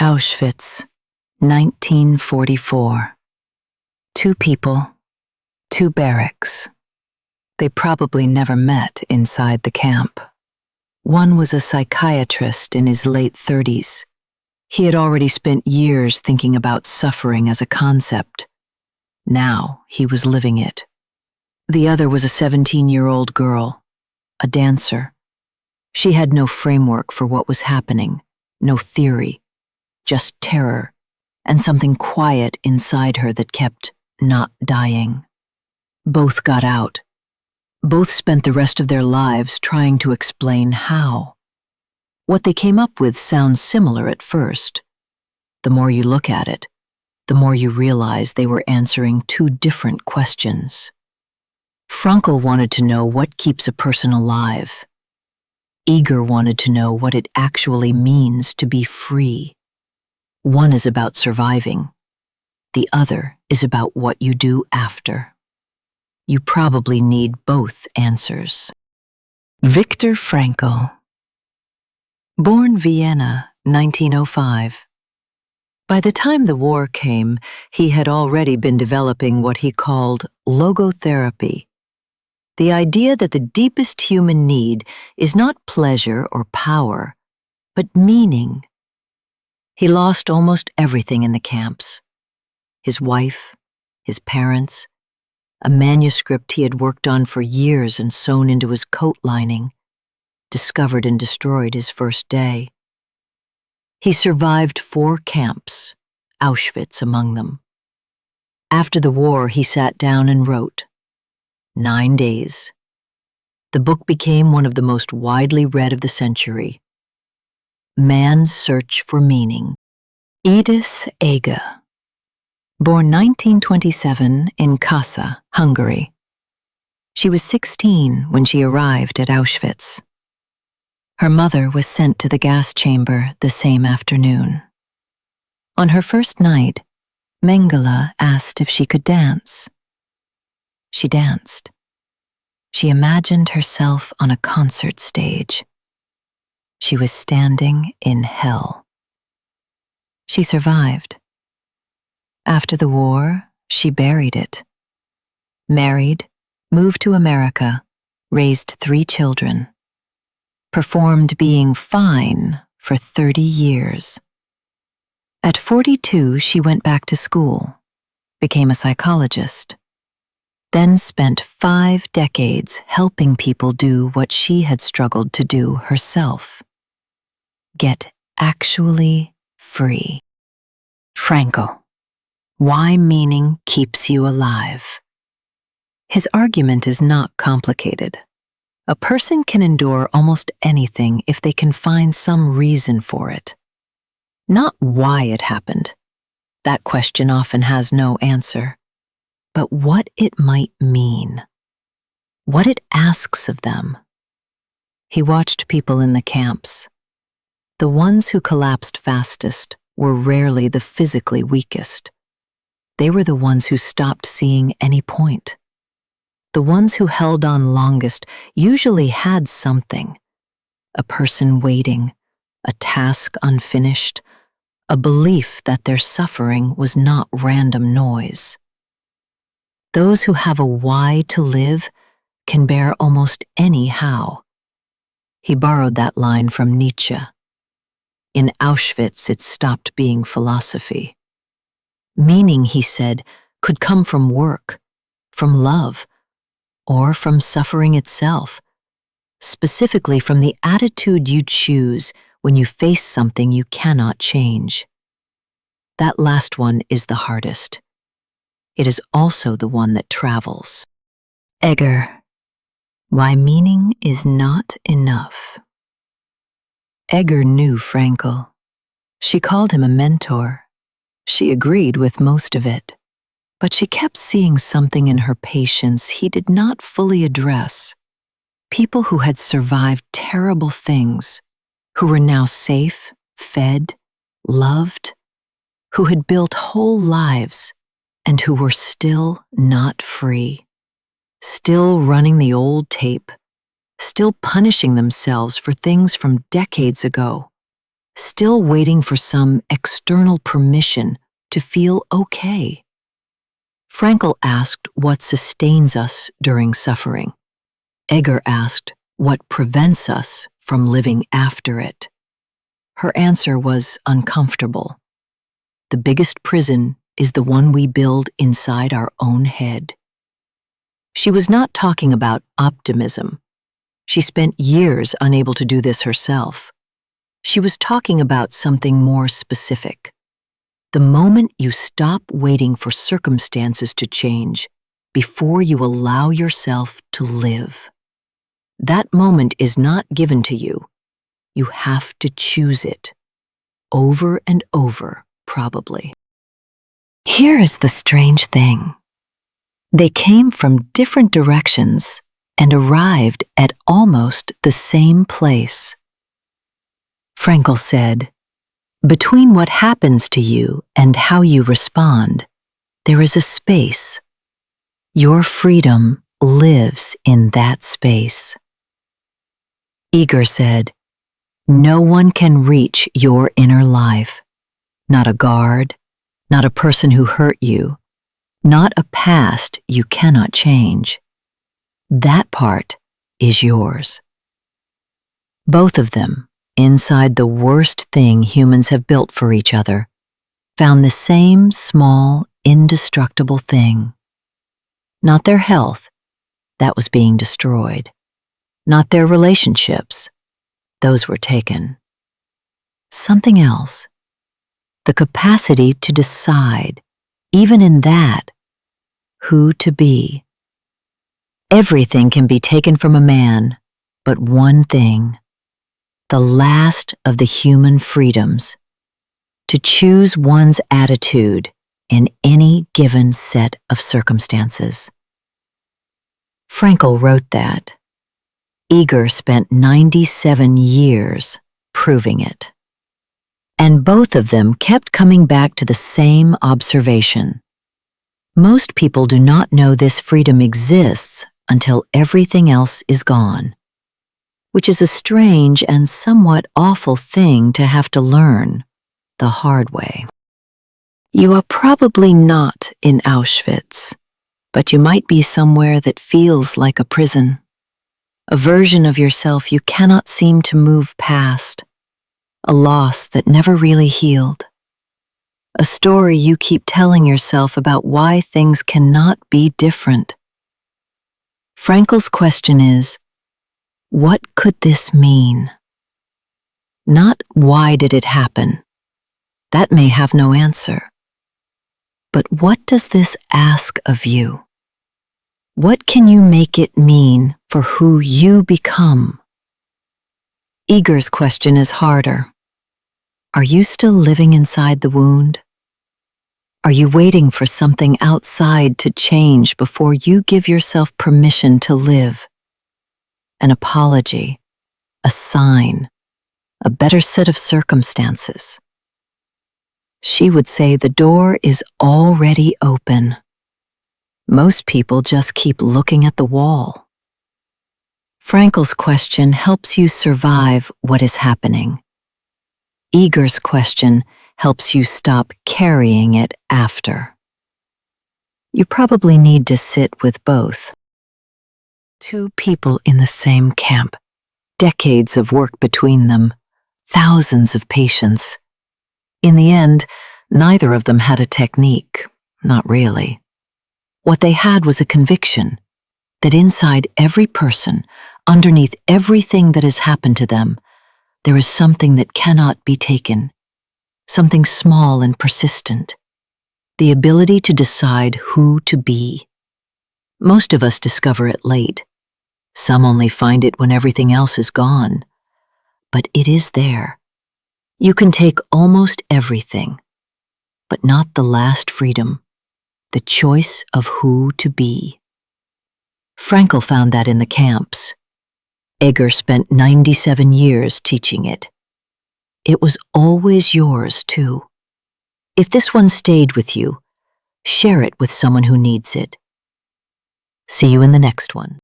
Auschwitz, 1944. 2 people, 2 barracks. They probably never met inside the camp. One was a psychiatrist in his late 30s. He had already spent years thinking about suffering as a concept. Now he was living it. The other was a 17-year-old girl, a dancer. She had no framework for what was happening, no theory, just terror, and something quiet inside her that kept not dying. Both got out. Both spent the rest of their lives trying to explain how. What they came up with sounds similar at first. The more you look at it, the more you realize they were answering 2 different questions. Frankl wanted to know what keeps a person alive. Eger wanted to know what it actually means to be free. One is about surviving. The other is about what you do after. You probably need both answers. Viktor Frankl. Born Vienna, 1905. By the time the war came, he had already been developing what he called logotherapy. The idea that the deepest human need is not pleasure or power, but meaning. He lost almost everything in the camps. His wife, his parents, a manuscript he had worked on for years and sewn into his coat lining, discovered and destroyed his first day. He survived 4 camps, Auschwitz among them. After the war, he sat down and wrote. 9 days. The book became one of the most widely read of the century. Man's Search for Meaning. Edith Eger. Born 1927 in Kassa, Hungary. She was 16 when she arrived at Auschwitz. Her mother was sent to the gas chamber the same afternoon. On her first night, Mengele asked if she could dance. She danced. She imagined herself on a concert stage. She was standing in hell. She survived. After the war, she buried it. Married, moved to America, raised 3 children. Performed being fine for 30 years. At 42, she went back to school, became a psychologist, then spent 5 decades helping people do what she had struggled to do herself. Get actually free. Frankl. Why meaning keeps you alive. His argument is not complicated. A person can endure almost anything if they can find some reason for it. Not why it happened. That question often has no answer. But what it might mean. What it asks of them. He watched people in the camps. The ones who collapsed fastest were rarely the physically weakest. They were the ones who stopped seeing any point. The ones who held on longest usually had something. A person waiting, a task unfinished, a belief that their suffering was not random noise. Those who have a why to live can bear almost any how. He borrowed that line from Nietzsche. In Auschwitz, it stopped being philosophy. Meaning, he said, could come from work, from love, or from suffering itself, specifically from the attitude you choose when you face something you cannot change. That last one is the hardest. It is also the one that travels. Eger. Why meaning is not enough. Eger knew Frankl. She called him a mentor. She agreed with most of it. But she kept seeing something in her patients he did not fully address. People who had survived terrible things, who were now safe, fed, loved, who had built whole lives, and who were still not free, still running the old tape, still punishing themselves for things from decades ago. still waiting for some external permission to feel okay. Frankl asked what sustains us during suffering. Eger asked what prevents us from living after it. Her answer was uncomfortable. The biggest prison is the one we build inside our own head. She was not talking about optimism. She spent years unable to do this herself. She was talking about something more specific. The moment you stop waiting for circumstances to change before you allow yourself to live. That moment is not given to you. You have to choose it. Over and over, probably. Here is the strange thing. They came from different directions and arrived at almost the same place. Frankl said, "Between what happens to you and how you respond, there is a space. Your freedom lives in that space." Eger said, "No one can reach your inner life. Not a guard, not a person who hurt you, not a past you cannot change. That part is yours." Both of them, inside the worst thing humans have built for each other, found the same small, indestructible thing. Not their health, that was being destroyed. Not their relationships, those were taken. Something else. The capacity to decide, even in that, who to be. Everything can be taken from a man, but one thing, the last of the human freedoms, to choose one's attitude in any given set of circumstances. Frankl wrote that. Eger spent 97 years proving it. And both of them kept coming back to the same observation. Most people do not know this freedom exists until everything else is gone, which is a strange and somewhat awful thing to have to learn the hard way. You are probably not in Auschwitz, but you might be somewhere that feels like a prison, a version of yourself you cannot seem to move past, a loss that never really healed, a story you keep telling yourself about why things cannot be different. Frankl's question is, what could this mean? Not why did it happen? That may have no answer. But what does this ask of you? What can you make it mean for who you become? Eger's question is harder. Are you still living inside the wound? Are you waiting for something outside to change before you give yourself permission to live? An apology, a sign, a better set of circumstances. She would say the door is already open. Most people just keep looking at the wall. Frankl's question helps you survive what is happening. Eger's question helps you stop carrying it after. You probably need to sit with both. Two people in the same camp, decades of work between them, thousands of patients. In the end, neither of them had a technique, not really. What they had was a conviction that inside every person, underneath everything that has happened to them, there is something that cannot be taken, something small and persistent, the ability to decide who to be. Most of us discover it late. Some only find it when everything else is gone. But it is there. You can take almost everything, but not the last freedom, the choice of who to be. Frankl found that in the camps. Eger spent 97 years teaching it. It was always yours, too. If this one stayed with you, share it with someone who needs it. See you in the next one.